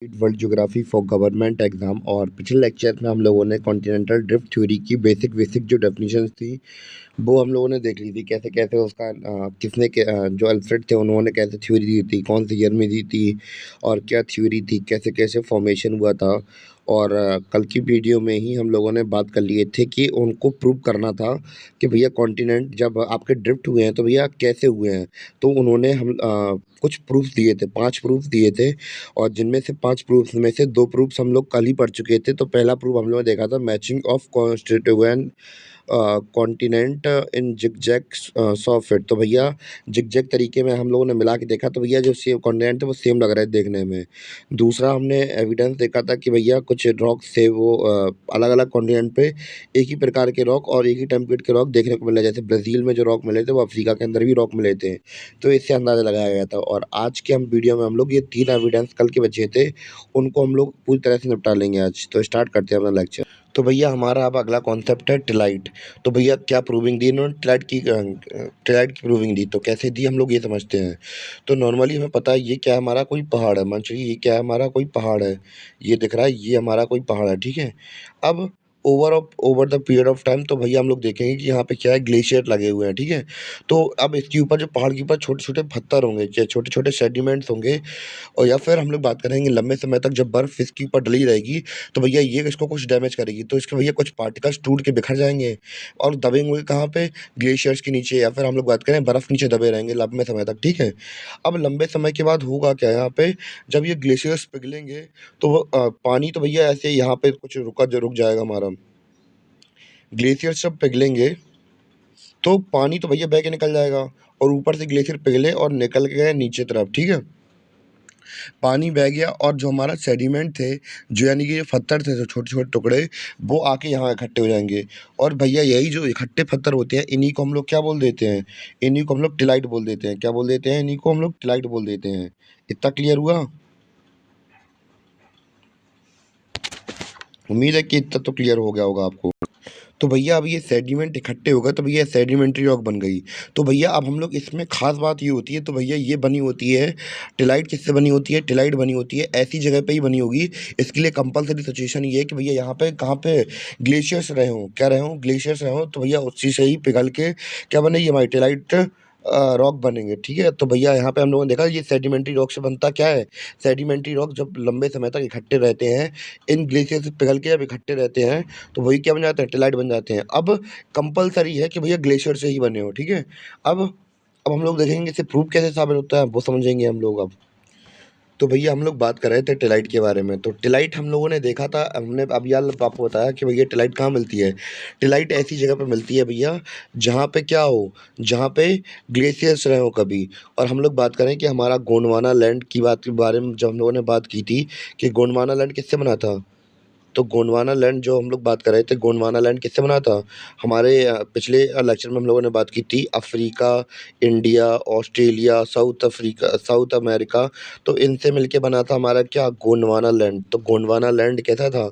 World geography for government exam. और पिछले lecture में हम लोगों ने कॉन्टिनेंटल ड्रिफ्ट थ्योरी की बेसिक बेसिक जो डेफिनेशंस थी वो हम लोगों ने देख ली थी। कैसे कैसे उसका जो अल्फ्रेड थे उन्होंने कैसे थ्योरी दी थी, कौन सी ईयर में दी थी और क्या थ्योरी थी, कैसे कैसे फॉर्मेशन हुआ था। और कल की वीडियो में ही हम लोगों ने बात कर लिए थे कि उनको प्रूव करना था कि भैया कॉन्टिनेंट जब आपके ड्रिफ्ट हुए हैं तो भैया कैसे हुए हैं। तो उन्होंने कुछ प्रूफ दिए थे, 5 प्रूफ दिए थे। और जिनमें से 5 प्रूफ्स में से 2 प्रूफ्स हम लोग कल ही पढ़ चुके थे। तो पहला प्रूफ हम लोगों ने देखा था matching of constituent continent in zigzag soft. तो भैया जिगजैग तरीके में हम लोगों ने मिला के देखा तो भैया जो सेम कॉन्टिनेंट है वो सेम लग रहा है देखने में। दूसरा हमने एविडेंस देखा था कि भैया कुछ रॉक्स थे वो अलग अलग कॉन्टिनेंट पे एक ही प्रकार के रॉक और एक ही टेम्पलेट के रॉक देखने को मिले। जैसे ब्राज़ील में जो रॉक मिले थे वो अफ्रीका के अंदर भी रॉक मिले थे। तो इससे अंदाज़ा लगाया गया था। और आज के हम वीडियो में हम लोग ये 3 एविडेंस कल के बचे थे उनको हम लोग पूरी तरह से निपटा लेंगे आज। तो स्टार्ट करते हैं अपना लेक्चर। तो भैया हमारा अब अगला कॉन्सेप्ट है टिलाइट। तो भैया क्या प्रूविंग दी इन्होंने, टिलाइट की प्रूविंग दी। तो कैसे दी हम लोग ये समझते हैं। तो नॉर्मली हमें पता है ये क्या है, हमारा कोई पहाड़ है। मान चलिए ये क्या है, हमारा कोई पहाड़ है। ये दिख रहा है, ये हमारा कोई पहाड़ है, ठीक है। अब over the period of time तो भैया हम लोग देखेंगे कि यहाँ पे क्या है, ग्लेशियर लगे हुए हैं, ठीक है। तो अब इसके ऊपर जो पहाड़ के ऊपर छोटे छोटे पत्थर होंगे, छोटे छोटे सेडिमेंट्स होंगे। और या फिर हम लोग बात करेंगे लंबे समय तक जब बर्फ इसके ऊपर डली रहेगी तो भैया ये इसको कुछ डैमेज करेगी। तो इसके भैया कुछ पार्टिकल्स टूट के बिखर जाएंगे और दबेंगे कहाँ पे, ग्लेशियर्स के नीचे। या फिर हम लोग बात करें बर्फ नीचे दबे रहेंगे लंबे समय तक, ठीक है। अब लंबे समय के बाद होगा क्या यहाँ पे, जब ये ग्लेशियर्स पिघलेंगे तो वो पानी तो भैया ऐसे यहाँ पे कुछ रुक जाएगा हमारा। ग्लेशियर्स जब पिघलेंगे तो पानी तो भैया बह के निकल जाएगा और ऊपर से ग्लेशियर पिघले और निकल गए नीचे तरफ, ठीक है। पानी बह गया और जो हमारा सेडिमेंट थे, जो यानी कि जो पत्थर थे, जो छोटे-छोटे टुकड़े, वो आके यहाँ इकट्ठे हो जाएँगे। और भैया यही जो इकट्ठे पत्थर होते हैं, इन्हीं को हम लोग क्या बोल देते हैं? इन्हीं को हम लोग टिलाइट बोल देते हैं। क्या बोल देते हैं? इन्हीं को हम लोग टिलाइट बोल देते हैं। इतना क्लियर हुआ? उम्मीद है कि इतना तो क्लियर हो गया होगा आपको। तो भैया अब ये सेडिमेंट इकट्ठे हो गए तो भैया सेडिमेंट्री रॉक बन गई। तो भैया अब हम लोग इसमें खास बात ये होती है, तो भैया ये बनी होती है टिलाइट। किससे बनी होती है? टिलाइट बनी होती है ऐसी जगह पे ही बनी होगी। इसके लिए कंपलसरी सिचुएशन ये है कि भैया यहाँ पे कहाँ पे ग्लेशियर्स रहे हों, क्या रहे हों, ग्लेशियर्स रहे हों। तो भैया उसी से ही पिघल के क्या बनेगी हमारी टिलाइट रॉक बनेंगे, ठीक है। तो भैया यहाँ पे हम लोगों ने देखा ये सेडिमेंट्री रॉक से बनता क्या है। सेडिमेंट्री रॉक जब लंबे समय तक इकट्ठे रहते हैं, इन ग्लेशियर से पिघल के जब इकट्ठे रहते हैं तो वही क्या बन जाते हैं, टिलाइट बन जाते हैं। अब कंपलसरी है कि भैया ग्लेशियर से ही बने हो, ठीक है। अब हम लोग देखेंगे इसे प्रूफ कैसे साबित होता है वो समझेंगे हम लोग अब। तो भैया हम लोग बात कर रहे थे टिलाइट के बारे में। तो टिलाइट हम लोगों ने देखा था, हमने अब यार आपको बताया कि भैया टिलाइट कहाँ मिलती है। टिलाइट ऐसी जगह पे मिलती है भैया जहाँ पे क्या हो, जहाँ पे ग्लेशियर्स रहे हो कभी। और हम लोग बात करें कि हमारा गोंडवाना लैंड की बात के बारे में जब हम लोगों ने बात की थी कि गोंडवाना लैंड किससे बना था। तो गोंडवाना लैंड जो हम लोग बात कर रहे थे, गोंडवाना लैंड किससे बना था। हमारे पिछले लेक्चर में हम लोगों ने बात की थी Africa, India, Australia, south America. तो इनसे मिलके बना था हमारा क्या, गोंडवाना लैंड। तो गोंडवाना लैंड कैसा था,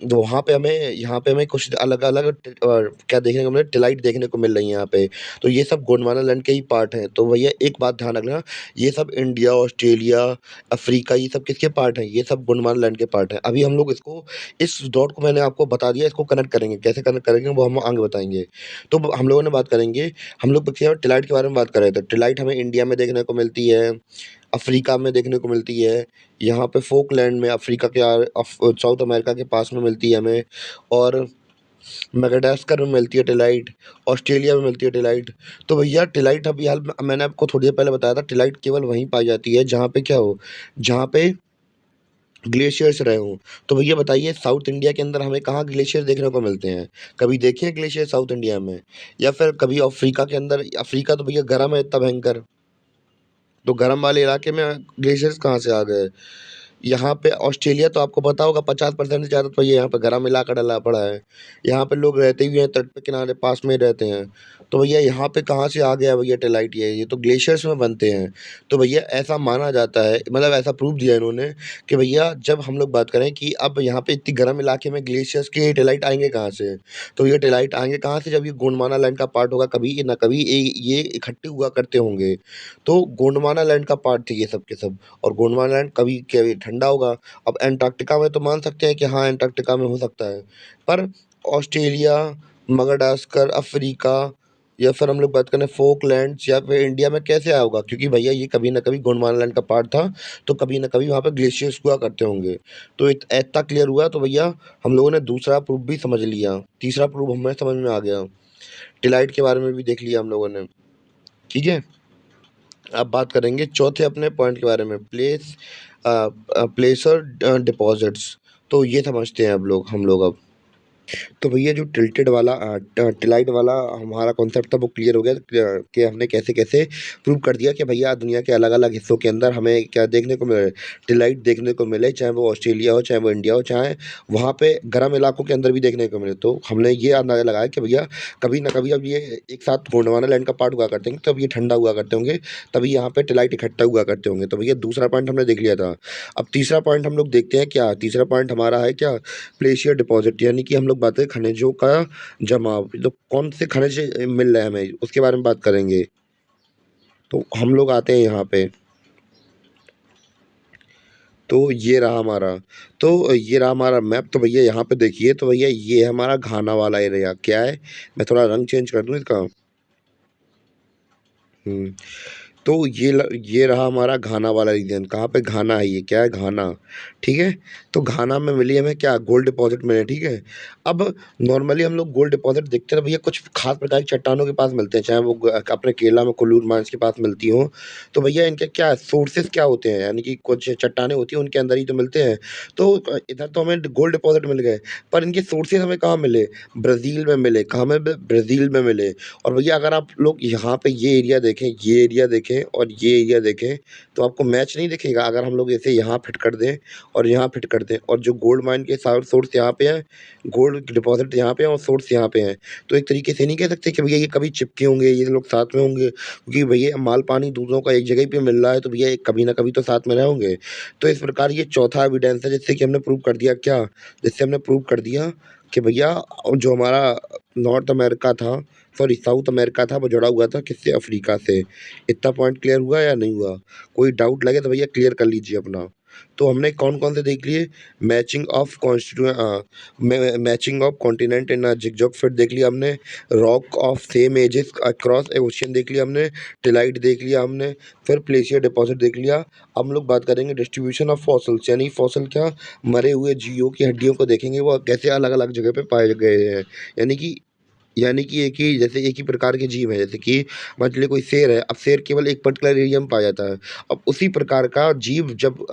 तो वहाँ पे हमें, यहाँ पे हमें कुछ अलग अलग क्या देखने को मिले, टिलाइट देखने को मिल रही है यहाँ पे। तो ये सब गोंडवाना लैंड के ही पार्ट हैं। तो भैया एक बात ध्यान रखना, ये सब इंडिया, ऑस्ट्रेलिया, अफ्रीका, ये सब किसके पार्ट हैं, ये सब गोंडवाना लैंड के पार्ट हैं। अभी हम लोग इसको, इस डॉट को मैंने आपको बता दिया, इसको कनेक्ट करेंगे, कैसे कनेक्ट करेंगे वो हम आगे बताएंगे। तो हम लोगों ने बात करेंगे, हम लोग टिलाइट के बारे में बात कर रहे थे। टिलाइट हमें इंडिया में देखने को मिलती है, अफ्रीका में देखने को मिलती है, यहाँ पे फोकलैंड में अफ्रीका के साउथ अमेरिका के पास में मिलती है हमें। और मेडागास्कर में मिलती है टिलाइट, ऑस्ट्रेलिया में मिलती है टिलाइट। तो भैया टिलाइट अभी हाल मैंने आपको थोड़ी देर पहले बताया था, टिलाइट केवल वहीं पाई जाती है जहाँ पे क्या हो, जहाँ पे ग्लेशियर्स रहे हों। तो भैया बताइए साउथ इंडिया के अंदर हमें कहाँ ग्लेशियर देखने को मिलते हैं। कभी देखे हैं ग्लेशियर साउथ इंडिया में, या फिर कभी अफ्रीका के अंदर। अफ्रीका तो भैया गर्म है इतना भयंकर, तो गर्म वाले इलाके में ग्लेशियर्स कहाँ से आ गए। यहाँ पे ऑस्ट्रेलिया तो आपको पता होगा 50% से ज़्यादा तो ये यहाँ पे गर्म इलाका डला पड़ा है। यहाँ पे लोग रहते भी हैं तट पे किनारे पास में ही रहते हैं। तो भैया यहाँ पे कहाँ से आ गया भैया टिलाइट, ये तो ग्लेशियर्स में बनते हैं। तो भैया ऐसा माना जाता है, मतलब ऐसा प्रूफ दिया इन्होंने कि भैया जब हम लोग बात करें कि अब यहाँ पे इतनी गर्म इलाके में ग्लेशियर्स के टिलाइट आएंगे कहाँ से। तो ये टिलाइट आएंगे कहाँ से, जब ये गोंडवाना लैंड का पार्ट होगा कभी ना कभी ये इकट्ठे हुआ करते होंगे। तो गोंडवाना लैंड का पार्ट थे ये सब के सब। और गोंडवाना लैंड कभी क्या ठंडा होगा। अब एंटार्क्टिका में तो मान सकते हैं कि हाँ, एंटार्क्टिका में हो सकता है, पर ऑस्ट्रेलिया, मडागास्कर, अफ्रीका या फिर हम लोग बात करें फ़ॉकलैंड्स या फिर इंडिया में कैसे आया होगा? क्योंकि भैया ये कभी न कभी गोंडवाना लैंड का पार्ट था, तो कभी न कभी वहाँ पे ग्लेशियर्स हुआ करते होंगे। तो इतना क्लियर हुआ तो भैया हम लोगों ने दूसरा प्रूफ भी समझ लिया, तीसरा प्रूफ हमें समझ में आ गया। टिलाइट के बारे में भी देख लिया हम लोगों ने, ठीक है? अब बात करेंगे चौथे अपने पॉइंट के बारे में, प्लेसर डिपॉज़िट्स। तो ये समझते हैं अब हम लोग अब। तो भैया जो टिलाइट वाला हमारा कॉन्सेप्ट था वो क्लियर हो गया कि हमने कैसे-कैसे प्रूव कर दिया कि भैया दुनिया के अलग-अलग हिस्सों के अंदर हमें क्या देखने को मिले, टिलाइट देखने को मिले, चाहे वो ऑस्ट्रेलिया हो, चाहे वो इंडिया हो, चाहे वहाँ पे गर्म इलाकों के अंदर भी देखने को मिले। तो हमने ये अंदाज़ा लगाया कि भैया कभी न कभी अब ये एक साथ गोंडवाना लैंड का पार्ट हुआ करते होंगे, तब ये ठंडा हुआ करते होंगे, तभी यहाँ पे टिलाइट इकट्ठा हुआ करते होंगे। तो भैया दूसरा पॉइंट हमने देख लिया था। अब तीसरा पॉइंट हम लोग देखते हैं क्या? तीसरा पॉइंट हमारा है क्या? ग्लेशियर डिपॉज़िट, यानी कि हम लोग बात करें खनिजों का जमाव। तो कौन से खनिज मिल रहे हैं हमें, उसके बारे में बात करेंगे। तो हम लोग आते हैं यहाँ पे, तो ये रहा हमारा मैप। तो भैया यहाँ पे देखिए, तो भैया ये है हमारा घाना वाला एरिया। क्या है? मैं थोड़ा रंग चेंज कर दूँ इसका। हुँ। तो ये रहा हमारा घाना वाला रीजन। कहाँ पे? घाना है ये। क्या है? घाना, ठीक है? तो घाना में मिली हमें क्या? गोल्ड डिपॉज़िट मिले, ठीक है? अब नॉर्मली हम लोग गोल्ड डिपॉज़िट देखते हैं तो भैया कुछ ख़ास प्रकार की चट्टानों के पास मिलते हैं, चाहे वो अपने केरला में कोल्लूर माइंस के पास मिलती हों। तो भैया इनके क्या सोर्सेज़ क्या होते हैं? यानी कि कुछ चट्टानें होती हैं, उनके अंदर ही तो मिलते हैं। तो इधर तो हमें गोल्ड डिपॉज़िट मिल गए, पर इनके सोर्सेज़ हमें कहाँ मिले? ब्राज़ील में मिले। कहाँ में? ब्राज़ील में मिले। और भैया अगर आप लोग यहाँ पे ये एरिया देखें और ये एरिया देखें, तो आपको मैच नहीं दिखेगा? अगर हम लोग इसे यहाँ फिट कर दें और यहाँ फिट कर दें, और जो गोल्ड माइन के सोर्स यहाँ पे हैं, गोल्ड डिपॉज़िट यहाँ पे हैं और सोर्स यहाँ पे हैं। तो एक तरीके से नहीं कह सकते कि भैया ये कभी चिपके होंगे, ये लोग साथ में होंगे, क्योंकि भैया माल पानी दूसरों का एक जगह ही पे मिल रहा है, तो भैया ये कभी न कभी तो साथ में रहे होंगे। तो इस प्रकार ये चौथा एविडेंस है जिससे कि हमने प्रूव कर दिया क्या? जिससे हमने प्रूव कर दिया कि भैया जो हमारा नॉर्थ अमेरिका था, सॉरी साउथ अमेरिका था, वो जुड़ा हुआ था किससे? अफ्रीका से। इतना पॉइंट क्लियर हुआ या नहीं हुआ? कोई डाउट लगे तो भैया क्लियर कर लीजिए अपना। तो हमने कौन-कौन से देख लिए? Matching of matching of continent in zigzag fit देख लिया हमने, rock of same ages across a ocean देख लिया हमने, टिलाइट देख लिया हमने, फिर ग्लेशियर डिपॉज़िट देख लिया। अब हम लोग बात करेंगे डिस्ट्रीब्यूशन ऑफ फॉसिल्स, यानी फॉसिल क्या? मरे हुए जीवों की हड्डियों को देखेंगे, वो कैसे अलग-अलग जगह पे पाए गए हैं। यानी कि एक ही प्रकार के जीव हैं, जैसे कि मान लीजिए कोई शेर है, अब शेर केवल एक पर्टिकुलर एरिया में पाया जाता है। अब उसी प्रकार का जीव जब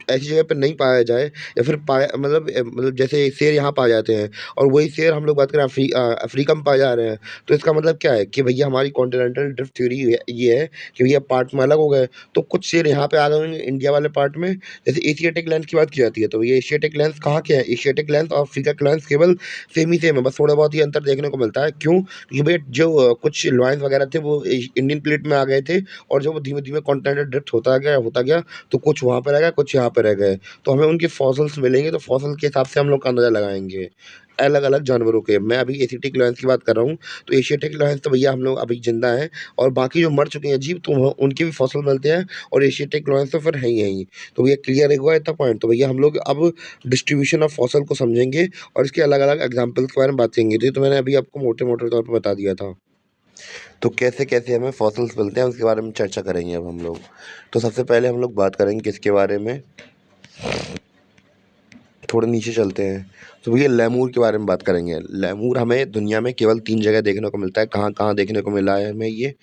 ऐसी जगह पे नहीं पाया जाए, या फिर मतलब जैसे शेर यहाँ पाए जाते हैं और वही शेर हम लोग बात करें अफ्रीका में पाए जा रहे हैं, तो इसका मतलब क्या है कि भैया हमारी कॉन्टिनेंटल ड्रिफ्ट थ्योरी ये है कि भैया पार्ट में अलग हो गए। तो कुछ शेर यहाँ पे आ गए होंगे इंडिया वाले पार्ट में, जैसे एशियाटिक लैंड की बात की जाती है, तो ये एशियाटिक लैंड कहाँ के हैं? एशियाटिक लैंड और अफ्रीका के लैंड केवल सेम ही सेम है, बस थोड़ा बहुत ही अंतर देखने को मिलता है। क्यों? क्योंकि भैया जो कुछ लॉयंस वगैरह थे वो इंडियन प्लेट में आ गए थे, और जब वो धीमे-धीमे कॉन्टिनेंटल ड्रिफ्ट होता गया, तो कुछ वहाँ पे रह गए, कुछ यहाँ पे रह गए। तो हमें उनके फॉसिल्स मिलेंगे, तो फॉसिल के हिसाब से हम लोग अंदाज़ा लगाएँगे, अलग-अलग जानवरों के। मैं अभी एशियाटिक लॉयंस की बात कर रहा हूँ, तो एशियाटिक लॉयंस तो भैया हम लोग अभी ज़िंदा हैं, और बाकी जो मर चुके हैं जीव तो उनके भी फॉसिल मिलते हैं, और एशियाटिक लॉयंस तो फिर हैं ही हैं ही। तो भैया क्लियर हुआ इतना पॉइंट? तो भैया हम लोग अब डिस्ट्रीब्यूशन ऑफ फॉसिल को समझेंगे और इसके अलग-अलग एग्ज़ाम्पल्स के बारे में बात करेंगे। तो ये तो मैंने अभी आपको मोटे-मोटे तौर पे बता दिया था। तो कैसे-कैसे हमें फॉसिल्स मिलते हैं उसके बारे में चर्चा करेंगे अब हम लोग। तो सबसे पहले हम लोग बात करेंगे किसके बारे में? थोड़ा नीचे चलते हैं, तो भैया लेमूर के बारे में बात करेंगे। लेमूर हमें दुनिया में केवल 3 जगह देखने को मिलता है। कहाँ-कहाँ देखने को मिला है हमें ये?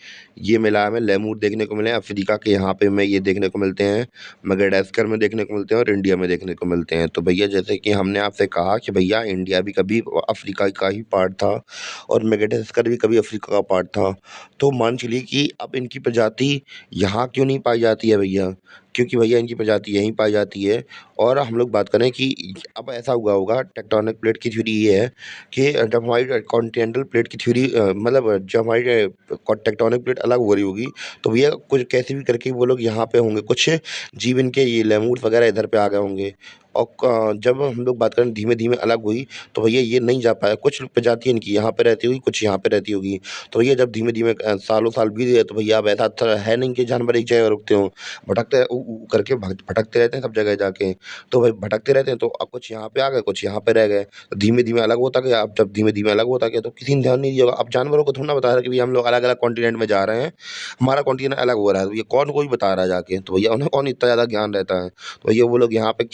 ये मिला है हमें लेमूर देखने को मिले हैं अफ्रीका के, यहाँ पे हमें ये देखने को मिलते हैं, मेडागास्कर में देखने को मिलते हैं और इंडिया में देखने को मिलते हैं। तो भैया जैसे कि हमने आपसे कहा कि भैया इंडिया भी कभी अफ्रीका का ही पार्ट था और मेडागास्कर भी कभी अफ्रीका का पार्ट था। तो मान चलिए कि अब इनकी प्रजाति यहाँ क्यों नहीं पाई जाती है भैया? क्योंकि भैया इनकी प्रजाति यहीं पाई जाती है। और हम लोग बात करें कि अब ऐसा हुआ होगा, टेक्टोनिक प्लेट की थ्योरी ये है कि जब हमारी कॉन्टिनेंटल प्लेट की थ्योरी मतलब जब हमारी टेक्टोनिक प्लेट अलग हो रही होगी, तो भैया कुछ कैसे भी करके वो लोग यहाँ पे होंगे, कुछ जीव इनके ये लेमूर वगैरह इधर पे आ गए होंगे, और क जब हम लोग बात करें धीमे-धीमे अलग हुई, तो भैया ये नहीं जा पाया। कुछ प्रजाति इनकी यहाँ पे रहती होगी, कुछ यहाँ पे रहती होगी। तो भैया जब धीमे-धीमे सालों-साल बीत गए तो भैया अब ऐसा त है नहीं कि जानवर एक जगह रुकते हों। भटकते ऊ ऊ करके भटकते रहते हैं सब जगह जाके। तो भाई भटकते रहते हैं तो अब कुछ यहाँ पे आ गए, कुछ यहाँ पे रह गए। तो धीमे-धीमे अलग होता गया। अब जब धीमे-धीमे अलग होता गया तो किसी ने ध्यान नहीं दिया होगा। अब जानवरों को थोड़ी ना बता रहा है कि भई हम लोग अलग-अलग कॉन्टिनेंट में जा रहे हैं, हमारा कॉन्टिनेंट अलग हो रहा है। तो ये कौन को ही बता रहा है जाके। तो भैया उन्हें कौन इतना ज़्यादा ज्ञान रहता है। तो भैया वो लोग यहाँ पे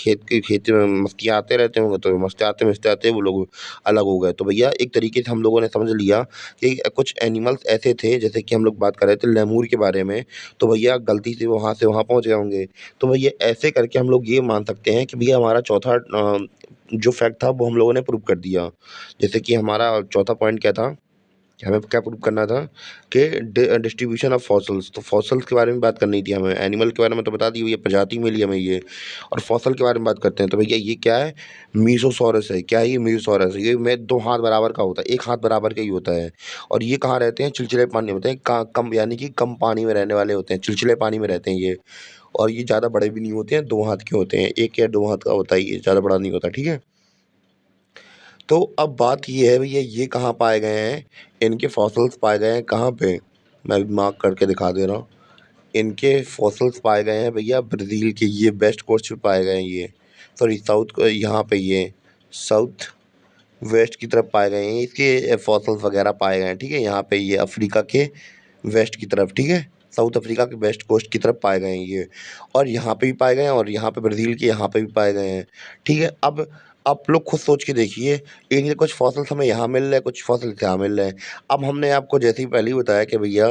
खेती में मस्तियाते रहते होंगे, तो मस्तियाते-मस्तियाते वो लोग अलग हो गए। तो भैया एक तरीके से हम लोगों ने समझ लिया कि कुछ एनिमल्स ऐसे थे, जैसे कि हम लोग बात कर रहे थे लेमूर के बारे में, तो भैया गलती से वहाँ पहुँच गए होंगे। तो भैया ऐसे करके हम लोग ये मान सकते हैं कि भैया हमारा चौथा जो फैक्ट था वो हम लोगों ने प्रूव कर दिया। जैसे कि हमारा चौथा पॉइंट क्या था कि हमें क्या प्रूव करना था कि डिस्ट्रीब्यूशन ऑफ फॉसिल्स। तो फॉसिल्स के बारे में बात करनी थी हमें। एनिमल के बारे में तो बता दी, ये प्रजाति मिली हमें ये। और फॉसिल के बारे में बात करते हैं तो भैया ये क्या है, मीसोसॉरस है। क्या है ये, मीसोसॉरस। ये में 2 हाथ बराबर का होता है, 1 हाथ बराबर का ही होता है। और ये कहाँ रहते हैं, चिलचिले पानी में होते हैं। कम यानी कि कम पानी में रहने वाले होते हैं, चिलचिले पानी में रहते हैं ये। और ये ज़्यादा बड़े भी नहीं होते हैं, 2 हाथ के होते हैं। 1 या 2 हाथ का होता है ये, ज़्यादा बड़ा नहीं होता, ठीक है? तो अब बात ये है भैया, ये कहाँ पाए गए हैं? इनके फॉसिल्स पाए गए हैं कहाँ पे? मैं अभी मार्क करके दिखा दे रहा हूँ। इनके फॉसिल्स पाए गए हैं भैया ब्राज़ील के ये वेस्ट कोस्ट पे पाए गए हैं ये। सॉरी साउथ यहाँ पे ये साउथ वेस्ट की तरफ पाए गए हैं। इसके फॉसिल्स वगैरह पाए गए हैं, ठीक है? यहाँ पे ये अफ्रीका के वेस्ट की तरफ, ठीक है? साउथ अफ्रीका के वेस्ट कोस्ट की तरफ पाए गए हैं ये। और यहाँ पे भी पाए गए हैं और यहाँ पे ब्राज़ील के यहाँ पे भी पाए गए हैं, ठीक है? अब आप लोग खुद सोच के देखिए, इनके कुछ फॉसिल्स हमें यहाँ मिल रहे हैं, कुछ फॉसिल्स यहाँ मिल रहे हैं। अब हमने आपको जैसे ही पहले ही बताया कि भैया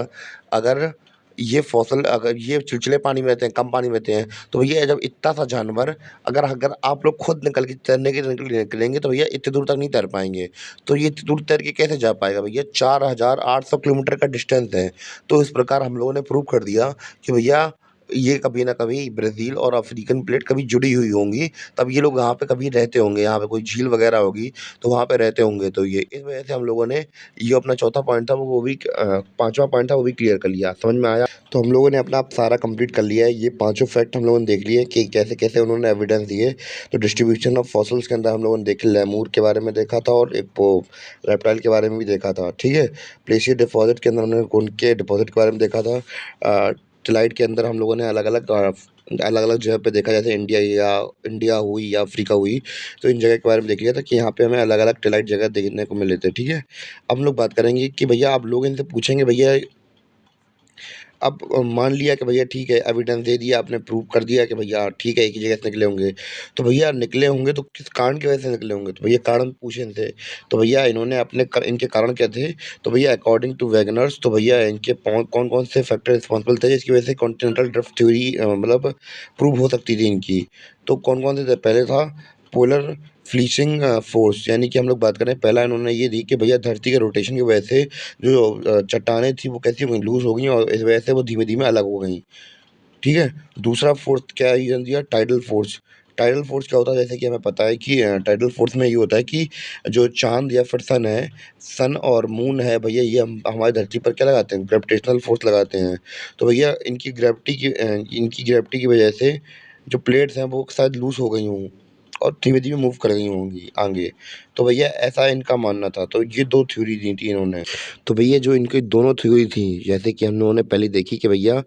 अगर अगर ये चिलचिले पानी में रहते हैं, कम पानी में रहते हैं, तो भैया जब इतना सा जानवर अगर अगर आप लोग खुद निकल के तैरने के निकलेंगे तो भैया इतनी दूर तक नहीं तैर पाएँगे। तो ये इतनी दूर तैर के कैसे जा पाएगा भैया? 4800 किलोमीटर का डिस्टेंस है। तो इस प्रकार हम लोगों ने प्रूव कर दिया कि भैया ये कभी न कभी ब्राज़ील और अफ्रीकन प्लेट कभी जुड़ी हुई होंगी, तब ये लोग यहाँ पे कभी रहते होंगे, यहाँ पे कोई झील वगैरह होगी, तो वहाँ पे रहते होंगे। तो ये इस वजह से हम लोगों ने ये अपना चौथा पॉइंट था वो भी 5वाँ पॉइंट था वो भी क्लियर कर लिया। समझ में आया? तो हम लोगों ने अपना अब सारा कंप्लीट कर लिया है। ये पाँचों फैक्ट हम लोगों ने देख लिए कि कैसे-कैसे उन्होंने एविडेंस दिए। तो डिस्ट्रीब्यूशन ऑफ फॉसिल्स के अंदर हम लोगों ने देखे, लेमूर के बारे में देखा था और एक वो रेप्टाइल के बारे में भी देखा था, ठीक है? प्लेशियर डिपॉज़िट के अंदर हमने उनके डिपॉज़िट के बारे में देखा था। टिलाइट के अंदर हम लोगों ने अलग-अलग जगह पे देखा, जैसे इंडिया हुई या अफ्रीका हुई, तो इन जगह के बारे में देख लिया था कि यहाँ पे हमें अलग-अलग टिलाइट जगह देखने को मिले थे, ठीक है? अब हम लोग बात करेंगे कि भैया आप लोग इनसे पूछेंगे भैया अब मान लिया कि भैया ठीक है, एविडेंस दे दिया आपने, प्रूव कर दिया कि भैया ठीक है, एक ही जगह से निकले होंगे। तो भैया निकले होंगे तो किस कारण की वजह से निकले होंगे? तो भैया कारण पूछे इनसे। तो भैया इन्होंने इनके कारण क्या थे? तो भैया अकॉर्डिंग टू वैगनर्स, तो भैया इनके कौन-कौन से फैक्टर रिस्पॉन्सिबल थे जिसकी वजह से कॉन्टिनेंटल ड्रिफ्ट थ्योरी मतलब प्रूव हो सकती थी इनकी। तो कौन-कौन से थे? पहले था पोलर फ्लीसिंग फ़ोर्स, यानी कि हम लोग बात करें, पहला इन्होंने ये दी कि भैया धरती के रोटेशन की वजह से जो चट्टानें थी वो कैसी हो गई, लूज़ हो गई और इस वजह से वो धीमे-धीमे अलग हो गई, ठीक है? दूसरा फ़ोर्स क्या रीज़न दिया? Tidal force. टाइडल फ़ोर्स क्या होता है? जैसे कि हमें पता है कि टाइडल फ़ोर्स में ये होता है कि जो चाँद या फिर सन और मून है भैया, ये हम हमारी धरती पर क्या लगाते हैं? ग्रेविटेशनल फ़ोर्स लगाते हैं। तो भैया इनकी ग्रेविटी की वजह से जो प्लेट्स हैं वो शायद लूज़ हो गई हों और धीमे-धीमे मूव कर गई होंगी आगे। तो भैया ऐसा इनका मानना था। तो ये 2 थ्योरी दी थी इन्होंने। तो भैया जो इनकी दोनों थ्योरी थी, जैसे कि हम लोगों ने पहले देखी कि भैया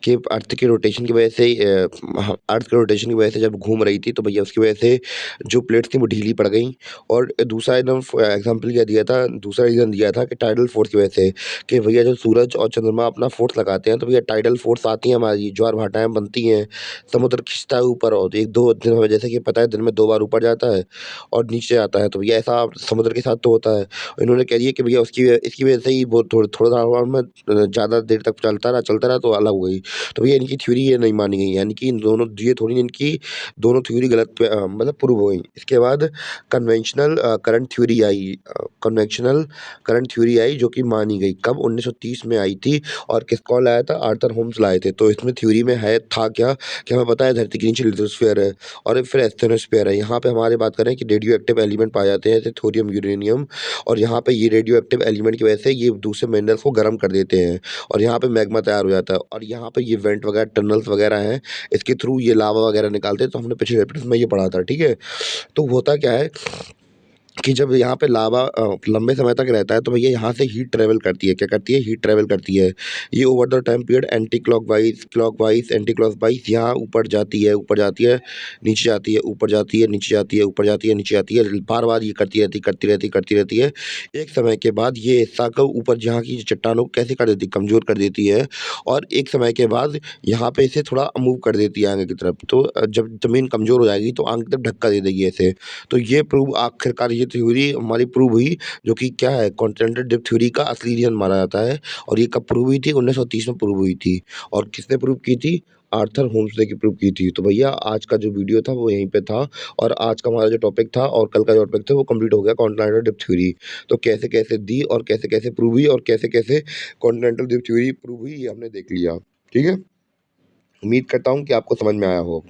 कि अर्थ के रोटेशन की वजह से अर्थ के रोटेशन की वजह से जब घूम रही थी तो भैया उसकी वजह से जो प्लेट्स थी वो ढीली पड़ गईं। और दूसरा एकदम एग्ज़ाम्पल क्या दिया था, दूसरा रीज़न दिया था कि टाइडल फ़ोर्स की वजह से, कि भैया जब सूरज और चंद्रमा अपना फ़ोर्स लगाते हैं तो भैया टाइडल फ़ोर्स आती है, हमारी ज्वार-भाटाएँ बनती हैं, समुद्र खिंचता है ऊपर, और 1-2 दिन में, जैसे कि पता है, दिन में 2 बार ऊपर जाता है और नीचे आता है। तो भैया ऐसा समुद्र के साथ तो होता है। इन्होंने कह दिया कि भैया इसकी वजह से ही वो थोड़ा हवा में ज़्यादा देर तक चलता रहा तो अलग हो गई। तो भैया इनकी थ्योरी ये नहीं मानी गई, यानी कि इन दोनों ये थोड़ी इनकी दोनों थ्योरी गलत मतलब प्रूव हो गई। इसके बाद कन्वेंशनल करंट थ्योरी आई जो कि मानी गई। कब? 1930 में आई थी। और कौन लाया था? आर्थर होम्स लाए थे। तो इसमें थ्योरी में था क्या कि हमें पता है धरती के नीचे लिथोस्फीयर है और फिर एस्थेनोस्फीयर है। हैं। यहाँ पे हमारे बात करें कि रेडियो एक्टिव एलिमेंट पाए जाते हैं जैसे थोरियम, यूरेनियम, और यहाँ पे ये रेडियो एक्टिव एलिमेंट की वजह से ये दूसरे मिनरल्स को गर्म कर देते हैं और यहाँ पे मैग्मा तैयार हो जाता है और यहाँ पे ये वेंट वगैरह, टनल्स वगैरह हैं, इसके थ्रू ये लावा वगैरह निकालते हैं। तो हमने पिछले चैप्टर्स में ये पढ़ा था, ठीक है? तो होता क्या है कि जब यहाँ पे लावा लंबे समय तक रहता है तो भैया यहाँ से हीट ट्रैवल करती है। क्या करती है? हीट ट्रैवल करती है। ये over the time period anti clockwise, clockwise, anti clockwise यहाँ ऊपर जाती है, ऊपर जाती है, नीचे जाती है, ऊपर जाती है, नीचे जाती है, ऊपर जाती है, नीचे जाती है। बार-बार ये करती रहती, करती रहती, करती रहती है। एक समय के बाद ये हिस्सा को ऊपर जहाँ की चट्टानों को कैसे कर देती है? कमज़ोर कर देती है और एक समय के बाद यहाँ पे इसे थोड़ा मूव कर देती है आगे की तरफ। तो जब ज़मीन कमज़ोर हो जाएगी तो आगे की तरफ धक्का दे देगी ऐसे। तो ये प्रूव आखिरकार ये थ्योरी हमारी प्रूव हुई, जो कि क्या है, कॉन्टिनेंटल ड्रिफ्ट थ्योरी का असली रीज़न माना जाता है। और ये कब प्रूव हुई थी? 1930 में प्रूव हुई थी। और किसने प्रूव की थी? आर्थर होम्स ने की प्रूव की थी। तो भैया आज का जो वीडियो था वो यहीं पे था और आज का हमारा जो टॉपिक था और कल का जो टॉपिक था वो कंप्लीट हो गया, कॉन्टिनेंटल ड्रिफ्ट थ्योरी। तो कैसे-कैसे दी और कैसे-कैसे प्रूव हुई और कैसे-कैसे कॉन्टिनेंटल ड्रिफ्ट थ्योरी प्रूव हुई, ये हमने देख लिया। ठीक है? उम्मीद करता हूँ कि आपको समझ में आया हो।